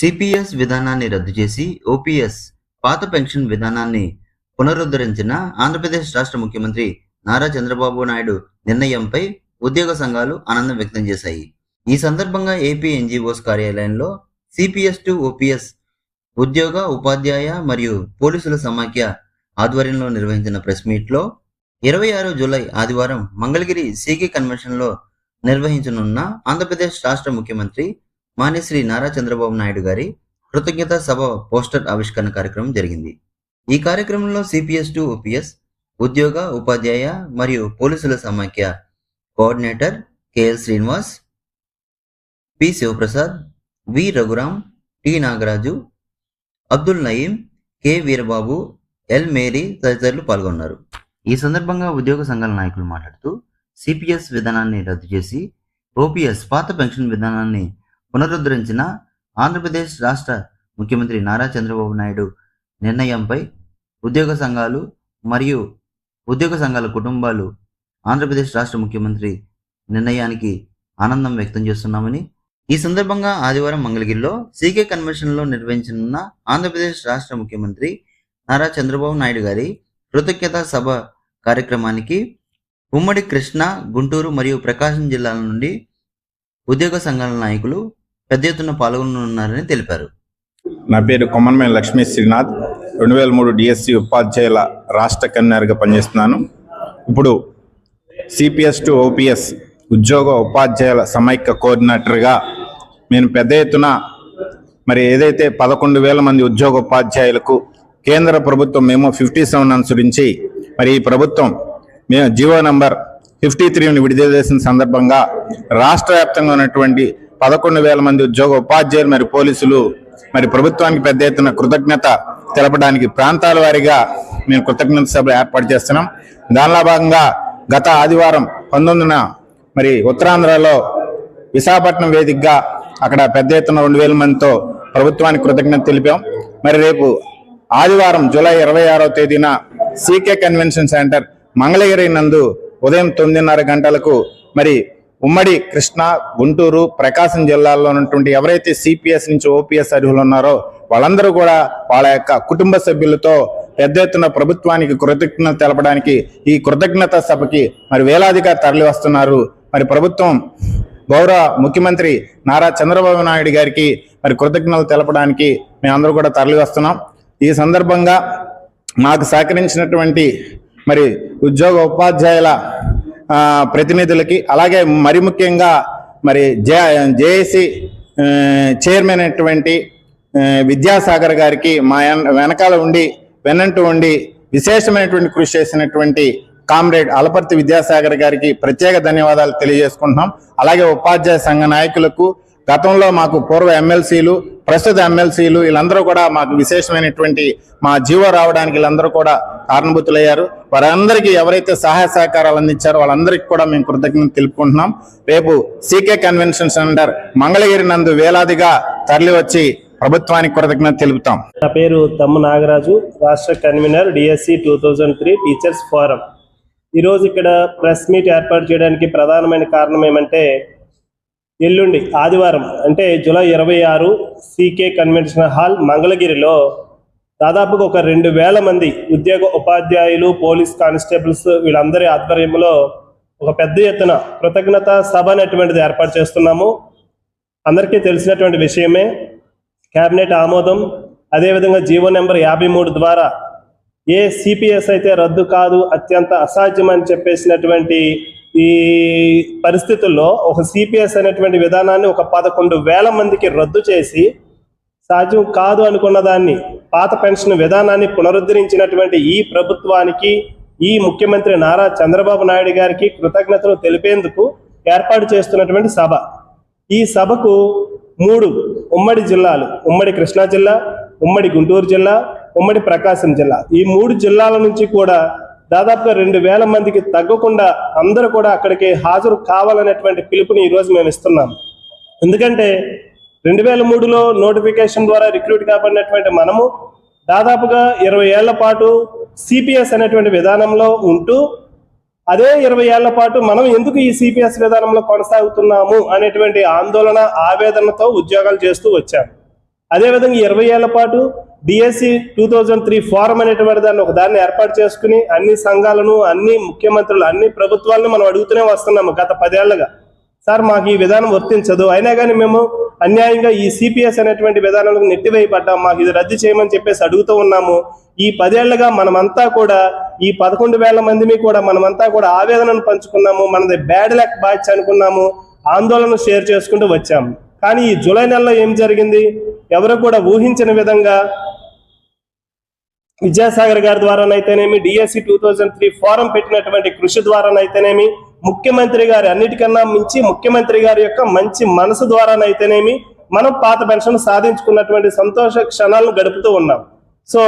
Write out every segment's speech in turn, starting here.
CPS విధానాన్ని రద్దు చేసి ఓపీఎస్ పాత పెన్షన్ విధానాన్ని పునరుద్ధరించిన ఆంధ్రప్రదేశ్ రాష్ట్ర ముఖ్యమంత్రి నారా చంద్రబాబు నాయుడు నిర్ణయంపై ఉద్యోగ సంఘాలు ఆనందం వ్యక్తం చేశాయి. ఈ సందర్భంగా ఏపీ ఎన్జీఓస్ కార్యాలయంలో సిపిఎస్ టు ఓపీఎస్ ఉద్యోగ, ఉపాధ్యాయ మరియు పోలీసుల సమాఖ్య ఆధ్వర్యంలో నిర్వహించిన ప్రెస్ మీట్లో 26 జూలై ఆదివారం మంగళగిరి సీకే కన్వెన్షన్లో నిర్వహించనున్న ఆంధ్రప్రదేశ్ రాష్ట్ర ముఖ్యమంత్రి మాన్యశ్రీ నారా చంద్రబాబు నాయుడు గారి కృతజ్ఞతా సభ పోస్టర్ ఆవిష్కరణ కార్యక్రమం జరిగింది. ఈ కార్యక్రమంలో సిపిఎస్ టు ఓపీఎస్ ఉద్యోగ, ఉపాధ్యాయ మరియు పోలీసుల సమాఖ్య coordinator KL Srinivas, P Sivaprasad, V Raghuram, T Nagaraju, Abdul Nayeem, K Veerababu, L Mary తదితరులు పాల్గొన్నారు. ఈ సందర్భంగా ఉద్యోగ సంఘాల నాయకులు మాట్లాడుతూ సిపిఎస్ విధానాన్ని రద్దు చేసి ఓపీఎస్ పాత పెన్షన్ విధానాన్ని పునరుద్ధరించిన ఆంధ్రప్రదేశ్ రాష్ట్ర ముఖ్యమంత్రి నారా చంద్రబాబు నాయుడు నిర్ణయంపై ఉద్యోగ సంఘాలు మరియు ఉద్యోగ సంఘాల కుటుంబాలు ఆంధ్రప్రదేశ్ రాష్ట్ర ముఖ్యమంత్రి నిర్ణయానికి ఆనందం వ్యక్తం చేస్తున్నామని, ఈ సందర్భంగా ఆదివారం మంగళగిరిలో సీకే కన్వెన్షన్లో నిర్వహించనున్న ఆంధ్రప్రదేశ్ రాష్ట్ర ముఖ్యమంత్రి నారా చంద్రబాబు నాయుడు గారి కృతజ్ఞతా సభ కార్యక్రమానికి ఉమ్మడి కృష్ణా, గుంటూరు మరియు ప్రకాశం జిల్లాల నుండి ఉద్యోగ సంఘాల నాయకులు పెద్ద ఎత్తున పాల్గొనున్నారని తెలిపారు. నా పేరు కొమ్మనమేని లక్ష్మీ శ్రీనాథ్, 2003 డిఎస్సి ఉపాధ్యాయుల రాష్ట్ర కన్వీనర్గా పనిచేస్తున్నాను. ఇప్పుడు సిపిఎస్ టు ఓపీఎస్ ఉద్యోగ, ఉపాధ్యాయుల సమైక్య కోఆర్డినేటర్గా నేను పెద్ద ఎత్తున మరి ఏదైతే 11,000 మంది ఉద్యోగ ఉపాధ్యాయులకు కేంద్ర ప్రభుత్వం మేము 57 అనుసరించి మరి ఈ ప్రభుత్వం మేము జీవో నంబర్ 53ని విడుదల చేసిన సందర్భంగా రాష్ట్ర వ్యాప్తంగా ఉన్నటువంటి 11,000 మంది ఉద్యోగ ఉపాధ్యాయులు మరి పోలీసులు మరి ప్రభుత్వానికి పెద్ద ఎత్తున కృతజ్ఞత తెలపడానికి ప్రాంతాల వారీగా మేము కృతజ్ఞత సభలు ఏర్పాటు చేస్తున్నాం. దానిలో భాగంగా గత ఆదివారం 19న మరి ఉత్తరాంధ్రలో విశాఖపట్నం వేదికగా అక్కడ పెద్ద ఎత్తున 2,000 మందితో ప్రభుత్వానికి కృతజ్ఞత తెలిపాం. మరి రేపు ఆదివారం జూలై 26వ తేదీన సీకే కన్వెన్షన్ సెంటర్ మంగళగిరి నందు ఉదయం 9:30 గంటలకు మరి ఉమ్మడి కృష్ణా, గుంటూరు, ప్రకాశం జిల్లాల్లో ఉన్నటువంటి ఎవరైతే సిపిఎస్ నుంచి ఓపీఎస్ అర్హులు ఉన్నారో వాళ్ళందరూ కూడా వాళ్ళ యొక్క కుటుంబ సభ్యులతో పెద్ద ఎత్తున ప్రభుత్వానికి కృతజ్ఞత తెలపడానికి ఈ కృతజ్ఞత సభకి మరి వేలాదిగా తరలి వస్తున్నారు. మరి ప్రభుత్వం గౌరవ ముఖ్యమంత్రి నారా చంద్రబాబు నాయుడు గారికి మరి కృతజ్ఞతలు తెలపడానికి మేమందరూ కూడా తరలి వస్తున్నాం. ఈ సందర్భంగా మాకు సహకరించినటువంటి మరి ఉద్యోగ ఉపాధ్యాయుల ప్రతినిధులకి, అలాగే మరి ముఖ్యంగా మరి జేఏసీ చైర్మన్ అయినటువంటి విద్యాసాగర్ గారికి మా వెనకాల ఉండి వెన్నంటూ ఉండి విశేషమైనటువంటి కృషి చేసినటువంటి కామ్రేడ్ అలపర్తి విద్యాసాగర్ గారికి ప్రత్యేక ధన్యవాదాలు తెలియజేసుకుంటున్నాం. అలాగే ఉపాధ్యాయ సంఘ నాయకులకు, గతంలో మాకు పూర్వ ఎమ్మెల్సీలు, ప్రస్తుత ఎమ్మెల్సీలు వీళ్ళందరూ కూడా మాకు విశేషమైనటువంటి మా జీవో రావడానికి వీళ్ళందరూ కూడా కారణభూతులయ్యారు. వారందరికీ ఎవరైతే సహాయ సహకారాలు అందించారో వాళ్ళందరికీ కూడా మేము కృతజ్ఞత తెలుపుకుంటున్నాం. రేపు సీకే కన్వెన్షన్ సెంటర్ మంగళగిరి నందు వేలాదిగా తరలి వచ్చి ప్రభుత్వానికి కృతజ్ఞత తెలుపుతాం. నా పేరు తమ్ము నాగరాజు, రాష్ట్ర కన్వీనర్ డిఎస్సి 2003 టీచర్స్ ఫోరం. ఈరోజు ఇక్కడ ప్రెస్ మీట్ ఏర్పాటు చేయడానికి ప్రధానమైన కారణం ఏమంటే, ఎల్లుండి ఆదివారం అంటే జూలై 26 సీకే కన్వెన్షన్ హాల్ మంగళగిరిలో దాదాపుగా ఒక 2,000 మంది ఉద్యోగ ఉపాధ్యాయులు, పోలీస్ కానిస్టేబుల్స్ వీళ్ళందరి ఆధ్వర్యంలో ఒక పెద్ద ఎత్తున కృతజ్ఞత సభ అనేటువంటిది ఏర్పాటు చేస్తున్నాము. అందరికీ తెలిసినటువంటి విషయమే. కేబినెట్ ఆమోదం, అదేవిధంగా జీవో నెంబర్ 53 ద్వారా ఏ సిపిఎస్ అయితే రద్దు కాదు, అత్యంత అసాధ్యం అని చెప్పేసినటువంటి ఈ పరిస్థితుల్లో ఒక సిపిఎస్ అనేటువంటి విధానాన్ని ఒక 11,000 మందికి రద్దు చేసి సాధ్యం కాదు అనుకున్న దాన్ని, పాత పెన్షన్ విధానాన్ని పునరుద్ధరించినటువంటి ఈ ప్రభుత్వానికి, ఈ ముఖ్యమంత్రి నారా చంద్రబాబు నాయుడు గారికి కృతజ్ఞతలు తెలిపేందుకు ఏర్పాటు చేస్తున్నటువంటి సభ. ఈ సభకు 3 ఉమ్మడి జిల్లాలు, ఉమ్మడి కృష్ణా జిల్లా, ఉమ్మడి గుంటూరు జిల్లా, ఉమ్మడి ప్రకాశం జిల్లా, ఈ 3 జిల్లాల నుంచి కూడా దాదాపుగా 2,000 మందికి తగ్గకుండా అందరూ కూడా అక్కడికి హాజరు కావాలనేటువంటి పిలుపుని ఈరోజు మేము ఇస్తున్నాం. ఎందుకంటే 2003లో నోటిఫికేషన్ ద్వారా రిక్రూట్ కాబడినటువంటి మనము దాదాపుగా 20 ఏళ్ల పాటు సిపిఎస్ అనేటువంటి విధానంలో ఉంటూ అదే 20 ఏళ్ల పాటు మనం ఎందుకు ఈ సిపిఎస్ విధానంలో కొనసాగుతున్నాము అనేటువంటి ఆందోళన, ఆవేదనతో ఉద్యోగాలు చేస్తూ వచ్చాము. అదేవిధంగా 20 ఏళ్ల పాటు డిఎస్సి 2003 ఫోరం అనేటువంటి దాన్ని ఏర్పాటు చేసుకుని అన్ని సంఘాలను, అన్ని ముఖ్యమంత్రులు, అన్ని ప్రభుత్వాలను మనం అడుగుతూనే వస్తున్నాము గత 10 ఏళ్లుగా. సార్ మాకు ఈ విధానం వర్తించదు, అయినా కానీ మేము అన్యాయంగా ఈ సిపిఎస్ అనేటువంటి విధానాలకు నెట్టివేయబడ్డాం, మాకు ఇది రద్దు చేయమని చెప్పేసి అడుగుతూ ఉన్నాము. ఈ 10 ఏళ్లుగా మనమంతా కూడా ఈ 11,000 మందిని కూడా మనమంతా కూడా ఆవేదనను పంచుకున్నాము, మనది బ్యాడ్ లక్ బ్యాచ్ అనుకున్నాము, ఆందోళన షేర్ చేసుకుంటూ వచ్చాము. కానీ ఈ జూలై నెలలో ఏం జరిగింది? ఎవరు కూడా ఊహించిన విధంగా విద్యాసాగర్ గారి ద్వారానైతేనేమి, డిఎస్సి 2003 ఫోరం పెట్టినటువంటి కృషి ద్వారానైతేనేమి, ముఖ్యమంత్రి గారి అన్నిటికన్నా మించి ముఖ్యమంత్రి గారి యొక్క మంచి మనసు ద్వారానైతేనేమి మనం పాత పెన్షన్ సాధించుకున్నటువంటి సంతోష క్షణాలను గడుపుతూ ఉన్నాం. సో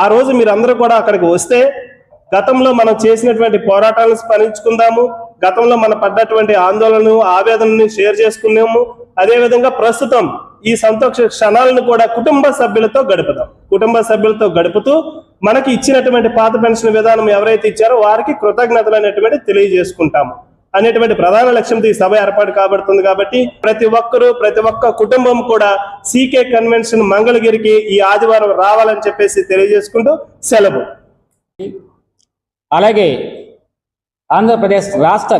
ఆ రోజు మీరందరూ కూడా అక్కడికి వస్తే గతంలో మనం చేసినటువంటి పోరాటాలను స్మరించుకుందాము, గతంలో మనం పడ్డటువంటి ఆందోళనను, ఆవేదనని షేర్ చేసుకున్నాము. అదేవిధంగా ప్రస్తుతం ఈ సంతోష క్షణాలను కూడా కుటుంబ సభ్యులతో గడుపుదాం. కుటుంబ సభ్యులతో గడుపుతూ మనకి ఇచ్చినటువంటి పాత పెన్షన్ విధానం ఎవరైతే ఇచ్చారో వారికి కృతజ్ఞతలు అనేటువంటి తెలియజేసుకుంటాము అనేటువంటి ప్రధాన లక్ష్యంతో ఈ సభ ఏర్పాటు కాబడుతుంది. కాబట్టి ప్రతి ఒక్కరూ, ప్రతి ఒక్క కుటుంబం కూడా సీకే కన్వెన్షన్ మంగళగిరికి ఈ ఆదివారం రావాలని చెప్పేసి తెలియజేసుకుంటూ సెలవు. అలాగే ఆంధ్రప్రదేశ్ రాష్ట్ర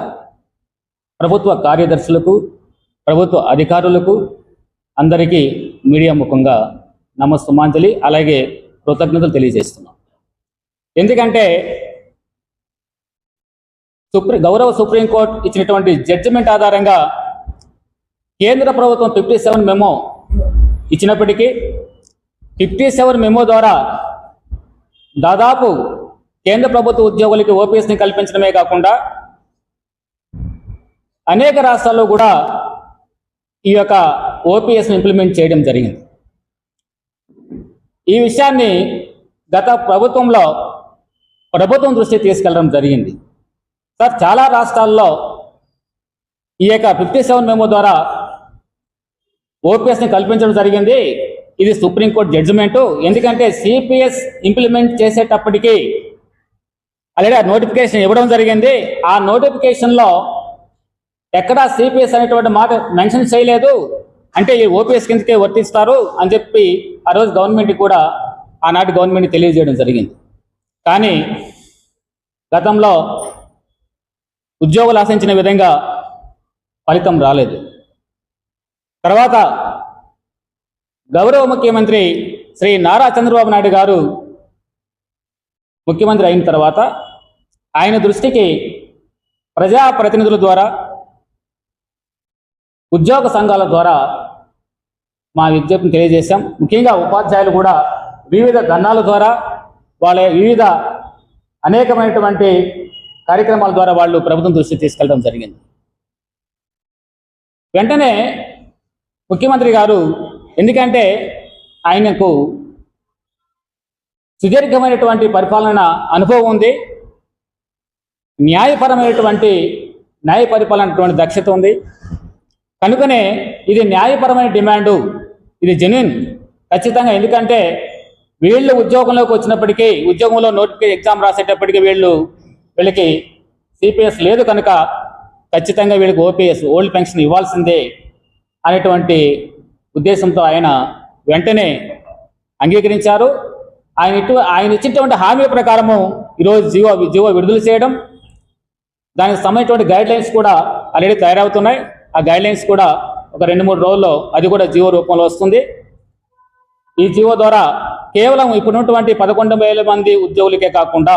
ప్రభుత్వ కార్యదర్శులకు, ప్రభుత్వ అధికారులకు అందరికీ మీడియా ముఖంగా నమస్సుమాంజలి, అలాగే కృతజ్ఞతలు తెలియజేస్తున్నాం. ఎందుకంటే గౌరవ సుప్రీంకోర్టు ఇచ్చినటువంటి జడ్జిమెంట్ ఆధారంగా కేంద్ర ప్రభుత్వం 57 మెమో ఇచ్చినప్పటికీ 57 మెమో ద్వారా దాదాపు కేంద్ర ప్రభుత్వ ఉద్యోగులకి ఓపీఎస్ని కల్పించడమే కాకుండా అనేక రాష్ట్రాల్లో కూడా ఈ యొక్క ఓపీఎస్ని ఇంప్లిమెంట్ చేయడం జరిగింది. ఈ విషయాన్ని గత ప్రభుత్వం దృష్టి తీసుకెళ్లడం జరిగింది. సార్, చాలా రాష్ట్రాల్లో ఈ యొక్క 57 మెమో ద్వారా ఓపీఎస్ని కల్పించడం జరిగింది. ఇది సుప్రీంకోర్టు జడ్జిమెంటు. ఎందుకంటే సిపిఎస్ ఇంప్లిమెంట్ చేసేటప్పటికీ ఆల్రెడీ నోటిఫికేషన్ ఇవ్వడం జరిగింది. ఆ నోటిఫికేషన్లో ఎక్కడా సిపిఎస్ అనేటువంటి మాట మెన్షన్ చేయలేదు. అంటే ఈ ఓపీఎస్ కిందకే వర్తిస్తారు అని చెప్పి ఆ రోజు గవర్నమెంట్కి కూడా, ఆనాటి గవర్నమెంట్ తెలియజేయడం జరిగింది. కానీ గతంలో ఉద్యోగులు ఆశించిన విధంగా ఫలితం రాలేదు. తర్వాత గౌరవ ముఖ్యమంత్రి శ్రీ నారా చంద్రబాబు నాయుడు గారు ముఖ్యమంత్రి అయిన తర్వాత ఆయన దృష్టికి ప్రజాప్రతినిధుల ద్వారా, ఉద్యోగ సంఘాల ద్వారా మా విజ్ఞప్తిని తెలియజేశాం. ముఖ్యంగా ఉపాధ్యాయులు కూడా వివిధ ధర్నాల ద్వారా, వాళ్ళ వివిధ అనేకమైనటువంటి కార్యక్రమాల ద్వారా వాళ్ళు ప్రభుత్వం దృష్టికి తీసుకెళ్ళడం జరిగింది. వెంటనే ముఖ్యమంత్రి గారు, ఎందుకంటే ఆయనకు సుదీర్ఘమైనటువంటి పరిపాలన అనుభవం ఉంది, న్యాయ పరిపాలన దక్షత ఉంది కనుకనే ఇది న్యాయపరమైన డిమాండు, ఇది జెన్యూన్ ఖచ్చితంగా. ఎందుకంటే వీళ్ళు ఉద్యోగంలోకి వచ్చినప్పటికీ, ఉద్యోగంలో నోటిఫికేషన్ ఎగ్జామ్ రాసేటప్పటికీ వీళ్ళకి సిపిఎస్ లేదు కనుక ఖచ్చితంగా వీళ్ళకి ఓపీఎస్, ఓల్డ్ పెన్షన్ ఇవ్వాల్సిందే అనేటువంటి ఉద్దేశంతో ఆయన వెంటనే అంగీకరించారు. ఆయన ఇచ్చినటువంటి హామీ ప్రకారము ఈరోజు జీవో విడుదల చేయడం, దానికి సంబంధించినటువంటి గైడ్ లైన్స్ కూడా ఆల్రెడీ తయారవుతున్నాయి. ఆ గైడ్ లైన్స్ కూడా ఒక 2-3 రోజుల్లో అది కూడా జీవో రూపంలో వస్తుంది. ఈ జీవో ద్వారా కేవలం ఇప్పుడున్నటువంటి 11,000 మంది ఉద్యోగులకే కాకుండా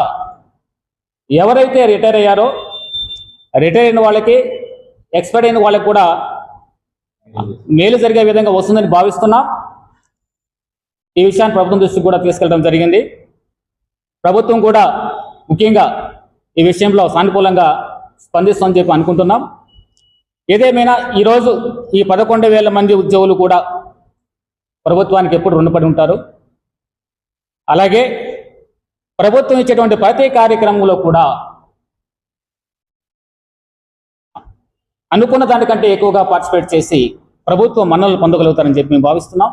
ఎవరైతే రిటైర్ అయ్యారో, రిటైర్ అయిన వాళ్ళకి, ఎక్స్పైర్ అయిన వాళ్ళకి కూడా మేలు జరిగే విధంగా వస్తుందని భావిస్తున్నాం. ఈ విషయాన్ని ప్రభుత్వం దృష్టికి కూడా తీసుకెళ్ళడం జరిగింది. ప్రభుత్వం కూడా ముఖ్యంగా ఈ విషయంలో సానుకూలంగా స్పందిస్తుందని చెప్పి అనుకుంటున్నాం. ఏదేమైనా ఈరోజు ఈ 11,000 మంది ఉద్యోగులు కూడా ప్రభుత్వానికి ఎప్పుడు రుణపడి ఉంటారు. అలాగే ప్రభుత్వం ఇచ్చేటువంటి ప్రతి కార్యక్రమంలో కూడా అనుకున్న దానికంటే ఎక్కువగా పార్టిసిపేట్ చేసి ప్రభుత్వం మన్ననలు పొందగలుగుతారని చెప్పి మేము భావిస్తున్నాం.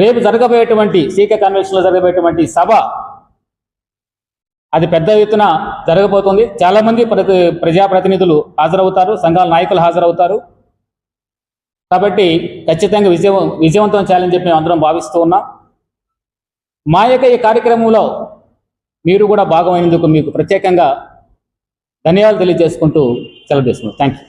రేపు జరగబోయేటువంటి సీకే కన్వెన్షన్లో జరగబోయేటువంటి సభ అది పెద్ద ఎత్తున జరగబోతుంది. చాలామంది ప్రజాప్రతినిధులు హాజరవుతారు, సంఘాల నాయకులు హాజరవుతారు. కాబట్టి ఖచ్చితంగా విజయవంతం చేయాలని చెప్పి మేము అందరం భావిస్తూ ఉన్నాం. మా యొక్క ఈ కార్యక్రమంలో మీరు కూడా భాగమైనందుకు మీకు ప్రత్యేకంగా ధన్యవాదాలు తెలియజేసుకుంటూ సెలవు తీసుకున్నాం. Thank you.